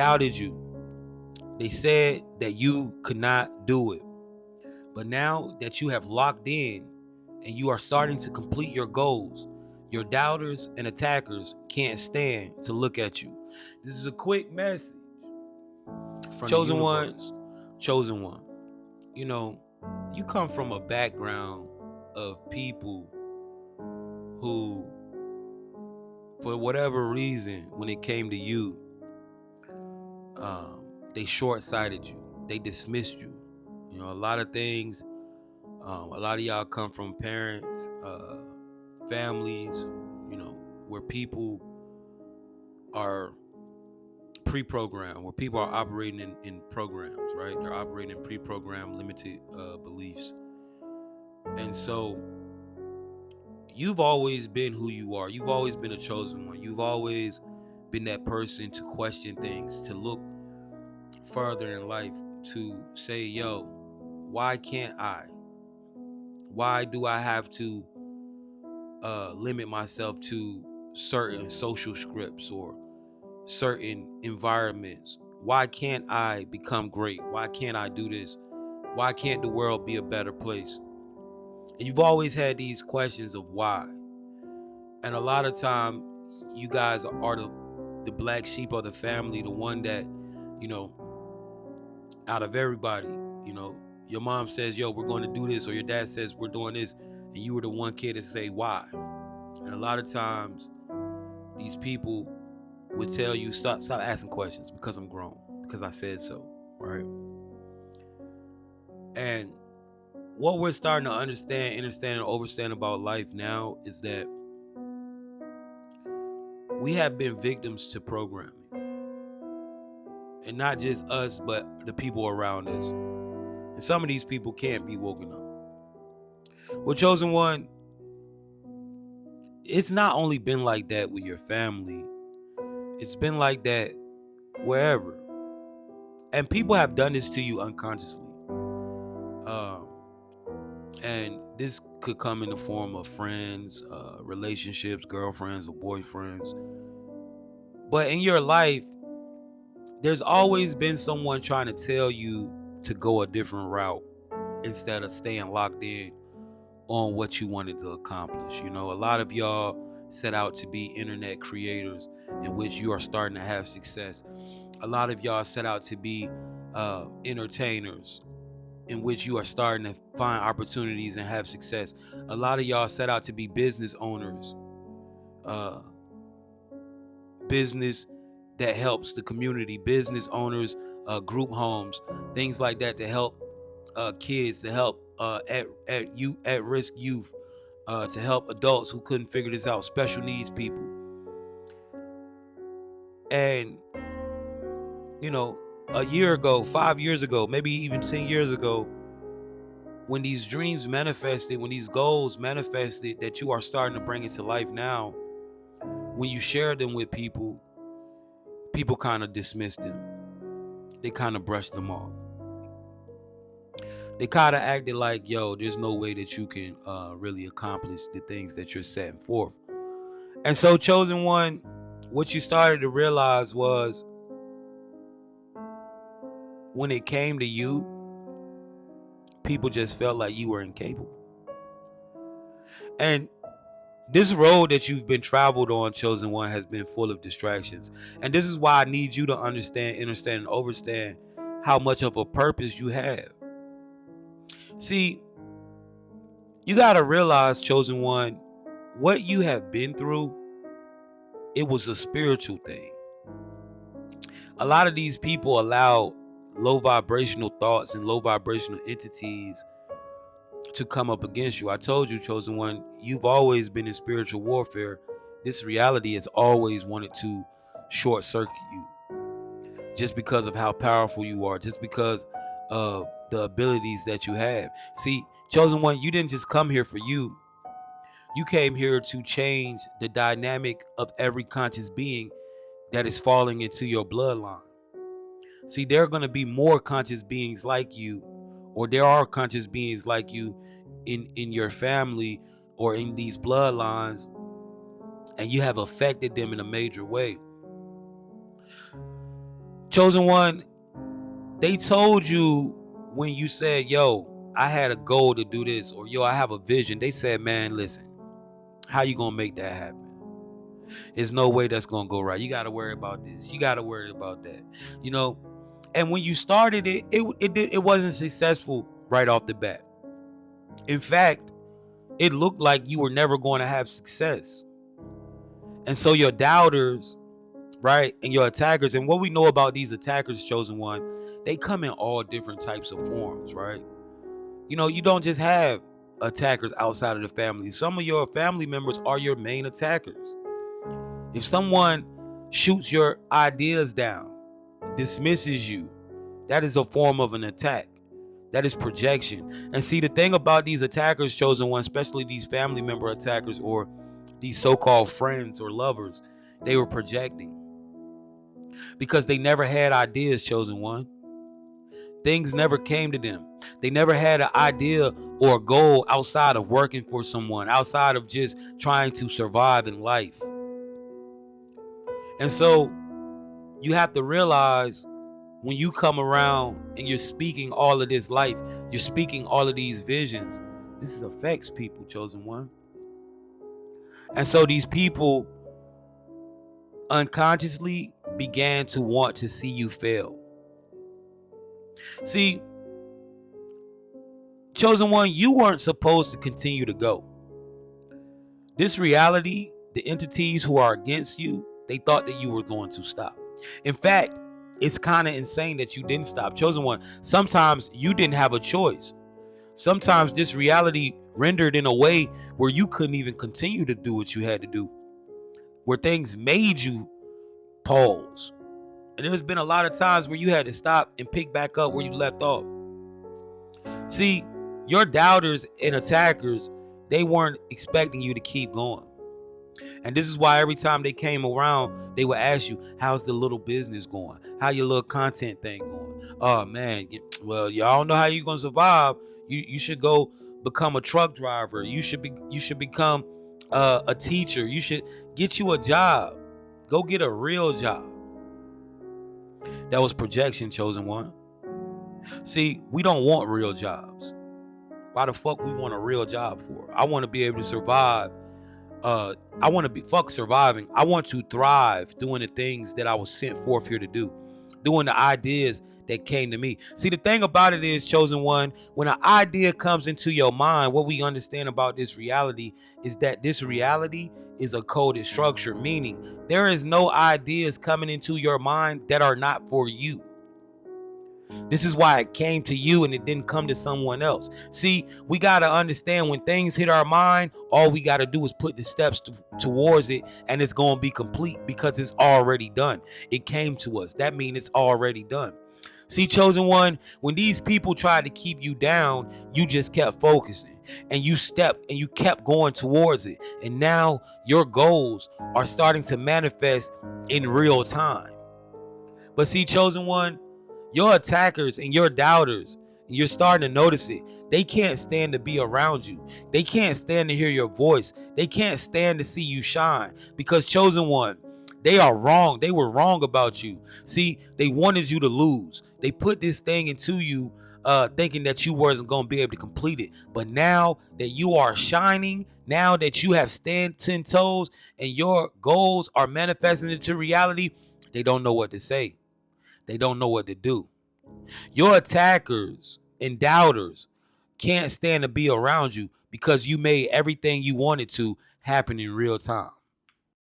doubted you. They said that you could not do it. But now that you have locked in and you are starting to complete your goals, your doubters and attackers can't stand to look at you. This is a quick message from chosen ones. Chosen one. You know, you come from a background of people who, for whatever reason, when it came to you, they short-sighted you. They dismissed you. You know, a lot of things. A lot of y'all come from parents, families, you know, where people are pre-programmed, where people are operating in programs, right? They're operating in pre-programmed limited beliefs. And so you've always been who you are. You've always been a chosen one. You've always been that person to question things, to look further in life, to say, yo, why can't I? Why do I have to limit myself to certain social scripts or certain environments? Why can't I become great? Why can't I do this? Why can't the world be a better place? And you've always had these questions of why. And a lot of time, you guys are the black sheep of the family, the one that, you know, out of everybody, you know, your mom says, yo, we're going to do this, or your dad says we're doing this, and you were the one kid to say why. And a lot of times these people would tell you, stop asking questions, because I'm grown, because I said so, right? And what we're starting to understand, and understand about life now is that we have been victims to programming. And not just us, but the people around us. And some of these people can't be woken up. Well, chosen one, it's not only been like that with your family, it's been like that wherever. And people have done this to you unconsciously. And this could come in the form of friends, relationships, girlfriends or boyfriends. But in your life, there's always been someone trying to tell you to go a different route instead of staying locked in on what you wanted to accomplish. You know, a lot of y'all set out to be internet creators in which you are starting to have success. A lot of y'all set out to be entertainers in which you are starting to find opportunities and have success. A lot of y'all set out to be business owners, business that helps the community, business owners, group homes, things like that to help kids, to help at risk youth, to help adults who couldn't figure this out, special needs people. And you know, a year ago, 5 years ago, maybe even 10 years ago, when these dreams manifested, when these goals manifested that you are starting to bring into life now, when you share them with people, people kind of dismiss them. They kind of brush them off. They kind of acted like, yo, there's no way that you can really accomplish the things that you're setting forth. And so, chosen one, what you started to realize was when it came to you, people just felt like you were incapable. And this road that you've been traveled on, chosen one, has been full of distractions. And this is why I need you to understand, and overstand how much of a purpose you have. See, you got to realize, chosen one, what you have been through, it was a spiritual thing. A lot of these people allow low vibrational thoughts and low vibrational entities to come up against you. I told you, chosen one, you've always been in spiritual warfare. This reality has always wanted to short circuit you, just because of how powerful you are, just because of the abilities that you have. See, chosen one, you didn't just come here for you. You came here to change the dynamic of every conscious being that is falling into your bloodline. See, there are going to be more conscious beings like you, or there are conscious beings like you in your family or in these bloodlines, and you have affected them in a major way. Chosen one, they told you when you said, yo, I had a goal to do this, or yo, I have a vision. They said, man, listen, how you gonna make that happen? There's no way that's gonna go right. You gotta worry about this. You gotta worry about that. You know, and when you started it wasn't successful right off the bat. In fact, it looked like you were never going to have success. And so your doubters, right, and your attackers, and what we know about these attackers, chosen one, they come in all different types of forms, right? You know, you don't just have attackers outside of the family. Some of your family members are your main attackers. If someone shoots your ideas down, dismisses you, that is a form of an attack. That is projection. And see, the thing about these attackers, chosen one, especially these family member attackers or these so-called friends or lovers, they were projecting because they never had ideas, chosen one. Things never came to them. They never had an idea or a goal outside of working for someone, outside of just trying to survive in life. And so you have to realize when you come around and you're speaking all of this life, you're speaking all of these visions, this affects people, chosen one. And so these people unconsciously began to want to see you fail. See, chosen one, you weren't supposed to continue to go. This reality, the entities who are against you, they thought that you were going to stop. In fact, it's kind of insane that you didn't stop. Chosen one, sometimes you didn't have a choice. Sometimes this reality rendered in a way where you couldn't even continue to do what you had to do, where things made you pause. And there's been a lot of times where you had to stop and pick back up where you left off. See, your doubters and attackers, they weren't expecting you to keep going. And this is why every time they came around, they would ask you, how's the little business going? How your little content thing going? Oh man, well, y'all don't know how you're gonna survive. You should go become a truck driver. You should become a teacher. You should get you a job. Go get a real job. That was projection, chosen one. See, we don't want real jobs. Why the fuck we want a real job for? I want to be able to survive. I want to be surviving. I want to thrive doing the things that I was sent forth here to do, doing the ideas that came to me. See, the thing about it is, chosen one, when an idea comes into your mind, what we understand about this reality is that this reality is a coded structure, meaning there is no ideas coming into your mind that are not for you. This is why it came to you and it didn't come to someone else. See, we got to understand when things hit our mind, all we got to do is put the steps towards it, and it's going to be complete because it's already done. It came to us. That means it's already done. See, chosen one, when these people tried to keep you down, you just kept focusing and you stepped and you kept going towards it. And now your goals are starting to manifest in real time. But see, chosen one, your attackers and your doubters, and you're starting to notice it, they can't stand to be around you. They can't stand to hear your voice. They can't stand to see you shine because, chosen one, they are wrong. They were wrong about you. See, they wanted you to lose. They put this thing into you thinking that you wasn't going to be able to complete it. But now that you are shining, now that you have stand 10 toes and your goals are manifesting into reality, they don't know what to say. They don't know what to do. Your attackers and doubters can't stand to be around you because you made everything you wanted to happen in real time.